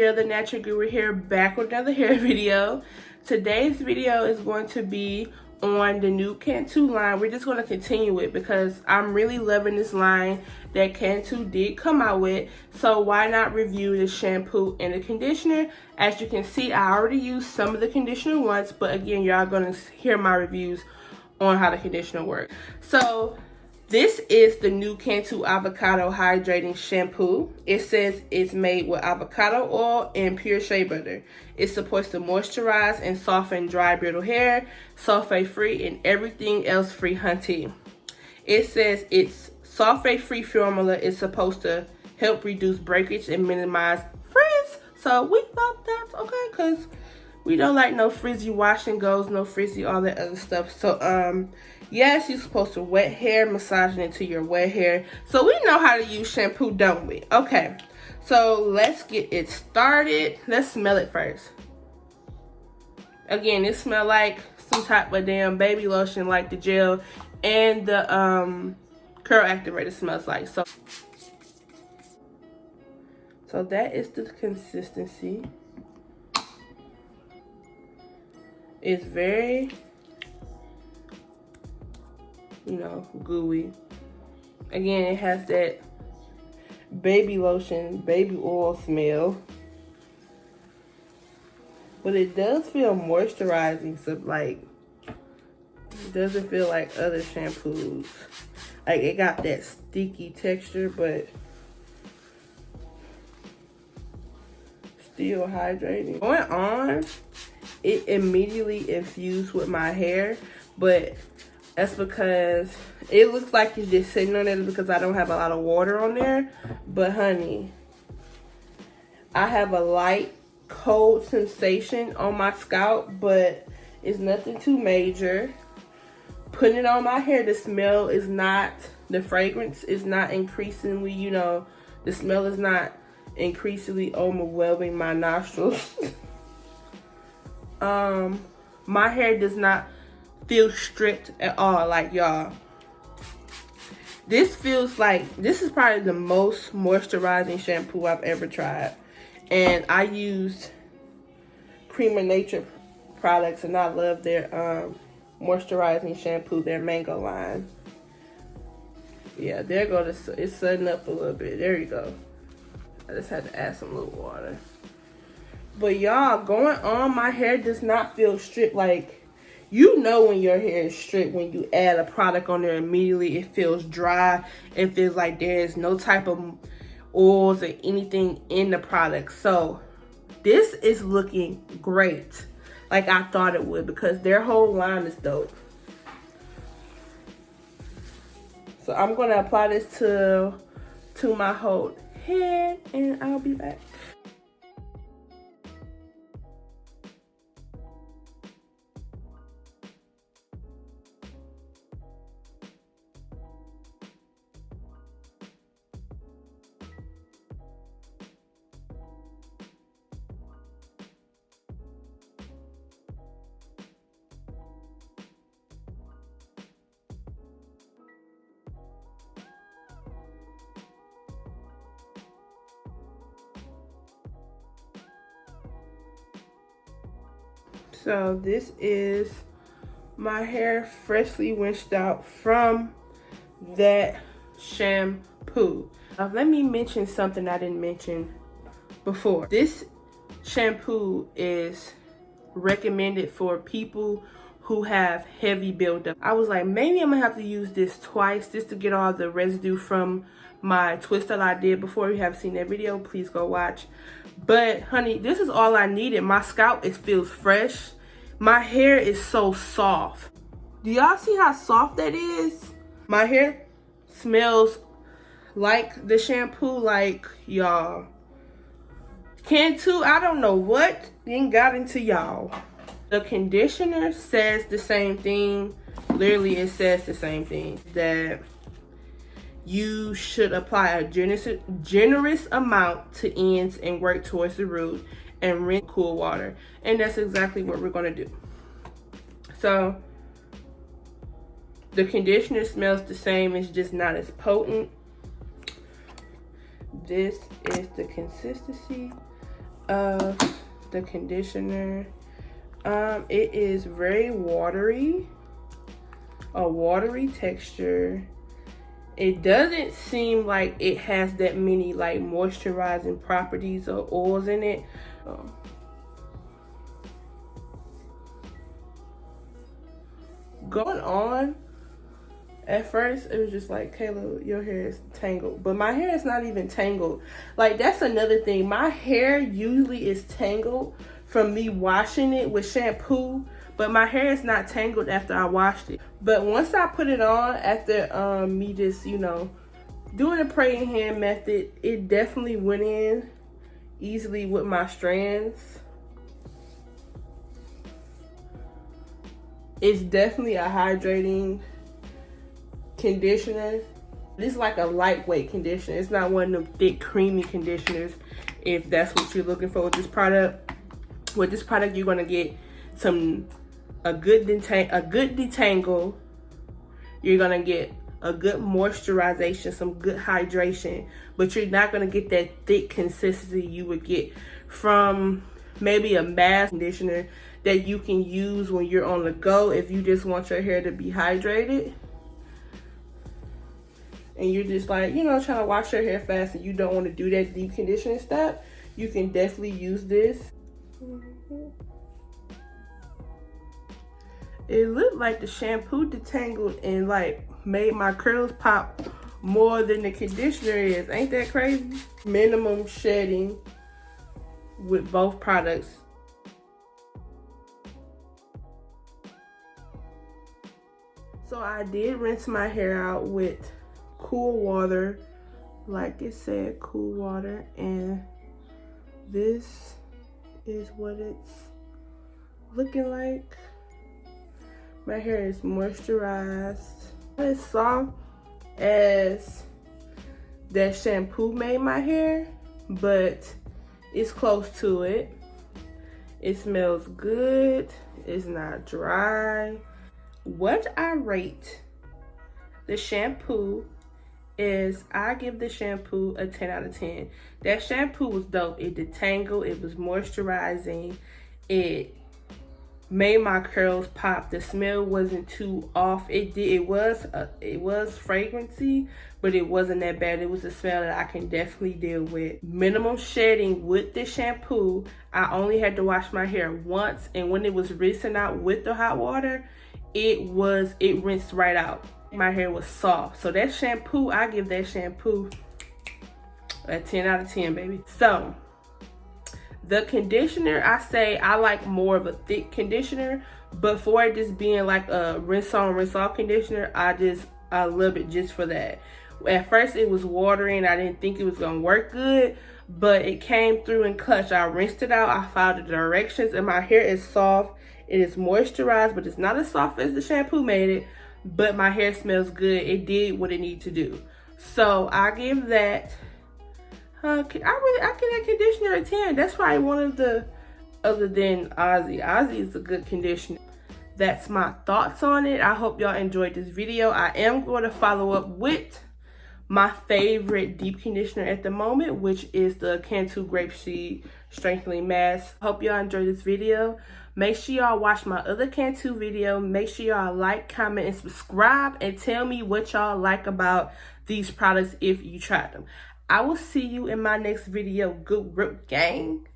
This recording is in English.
still the natural guru here, back with another hair video. Today's video is going to be on the new Cantu line. We're just going to continue it because I'm really loving this line that Cantu did come out with. So why not review the shampoo and the conditioner? As you can see, I already used some of the conditioner once, but again, y'all going to hear my reviews on how the conditioner works. So this is the new Cantu Avocado Hydrating Shampoo. It says it's made with avocado oil and pure shea butter. It's supposed to moisturize and soften dry, brittle hair, sulfate-free, and everything else-free, hunty. It says it's sulfate-free formula is supposed to help reduce breakage and minimize frizz. So we thought that's okay because we don't like no frizzy wash and goes, no frizzy, all that other stuff. So, yes, you're supposed to wet hair, massaging into your wet hair. So we know how to use shampoo, don't we? Okay, so let's get it started. Let's smell it first. Again, it smells like some type of damn baby lotion, like the gel and the curl activator smells like. So that is the consistency. It's very, you know, gooey. Again, it has that baby lotion, baby oil smell. But it does feel moisturizing, so like, it doesn't feel like other shampoos. Like, it got that sticky texture, but still hydrating. Going on, it immediately infused with my hair, but that's because it looks like it's just sitting on it because I don't have a lot of water on there. But honey, I have a light cold sensation on my scalp, but it's nothing too major. Putting it on my hair, the smell is not, the fragrance is not increasingly, you know, the smell is not increasingly overwhelming my nostrils. My hair does not feel stripped at all. Like, y'all, this feels like, this is probably the most moisturizing shampoo I've ever tried. And I used Cream of Nature products, and I love their moisturizing shampoo, their mango line. Yeah, there go the, it's setting up a little bit. There you go. I just had to add some little water. But y'all, going on, my hair does not feel stripped. Like, you know when your hair is stripped when you add a product on there immediately. It feels dry. It feels like there's no type of oils or anything in the product. So this is looking great, like I thought it would, because their whole line is dope. So I'm going to apply this to my whole head, and I'll be back. So this is my hair freshly rinsed out from that shampoo. Let me mention something I didn't mention before. This shampoo is recommended for people who have heavy buildup. I was like, maybe I'm gonna have to use this twice just to get all the residue from my twist that I did before. If you haven't seen that video, please go watch. But honey, this is all I needed. My scalp, it feels fresh. My hair is so soft. Do y'all see how soft that is? My hair smells like the shampoo. Like, y'all, Cantu, I don't know what then got into y'all. The conditioner says the same thing. Literally, it says the same thing, that you should apply a generous amount to ends and work towards the root, and rinse cool water. And that's exactly what we're going to do. So the conditioner smells the same, it's just not as potent. This is the consistency of the conditioner. It is very watery, a watery texture. It doesn't seem like it has that many like moisturizing properties or oils in it. Going on, at first it was just like, Kayla, your hair is tangled, but my hair is not even tangled. Like, that's another thing. My hair usually is tangled from me washing it with shampoo, but my hair is not tangled after I washed it. But once I put it on, after me just, you know, doing the praying hand method, it definitely went in easily with my strands. It's definitely a hydrating conditioner. This is like a lightweight conditioner. It's not one of them thick, creamy conditioners, if that's what you're looking for with this product. With this product, you're gonna get a good detangle. You're gonna get a good moisturization, some good hydration, but you're not gonna get that thick consistency you would get from maybe a mass conditioner that you can use when you're on the go if you just want your hair to be hydrated. And you're just like, you know, trying to wash your hair fast and you don't want to do that deep conditioning step, you can definitely use this. It looked like the shampoo detangled and like made my curls pop more than the conditioner is. Ain't that crazy? Minimum shedding with both products. So I did rinse my hair out with cool water, like it said, cool water, and this is what it's looking like. My hair is moisturized. Not as soft as that shampoo made my hair, but it's close to it. It smells good. It's not dry. What I rate the shampoo is, I give the shampoo a 10 out of 10. That shampoo was dope. It detangled, it was moisturizing, it made my curls pop. The smell wasn't too off. It was fragrancy, but it wasn't that bad. It was a smell that I can definitely deal with. Minimum shedding with the shampoo. I only had to wash my hair once, and when it was rinsing out with the hot water, it rinsed right out. My hair was soft. So that shampoo, I give that shampoo a 10 out of 10, baby. So the conditioner, I say I like more of a thick conditioner, but for it just being like a rinse on, rinse off conditioner, I love it just for that. At first it was watery, I didn't think it was gonna work good, but it came through in clutch. I rinsed it out, I followed the directions, and my hair is soft. It is moisturized, but it's not as soft as the shampoo made it, but my hair smells good. It did what it needed to do. So I give that, I give that conditioner a 10. That's probably one of the, other than Ozzy. Ozzy is a good conditioner. That's my thoughts on it. I hope y'all enjoyed this video. I am going to follow up with my favorite deep conditioner at the moment, which is the Cantu Grapeseed Strengthening Mask. Hope y'all enjoyed this video. Make sure y'all watch my other Cantu video. Make sure y'all like, comment, and subscribe, and tell me what y'all like about these products if you tried them. I will see you in my next video. Guru gang.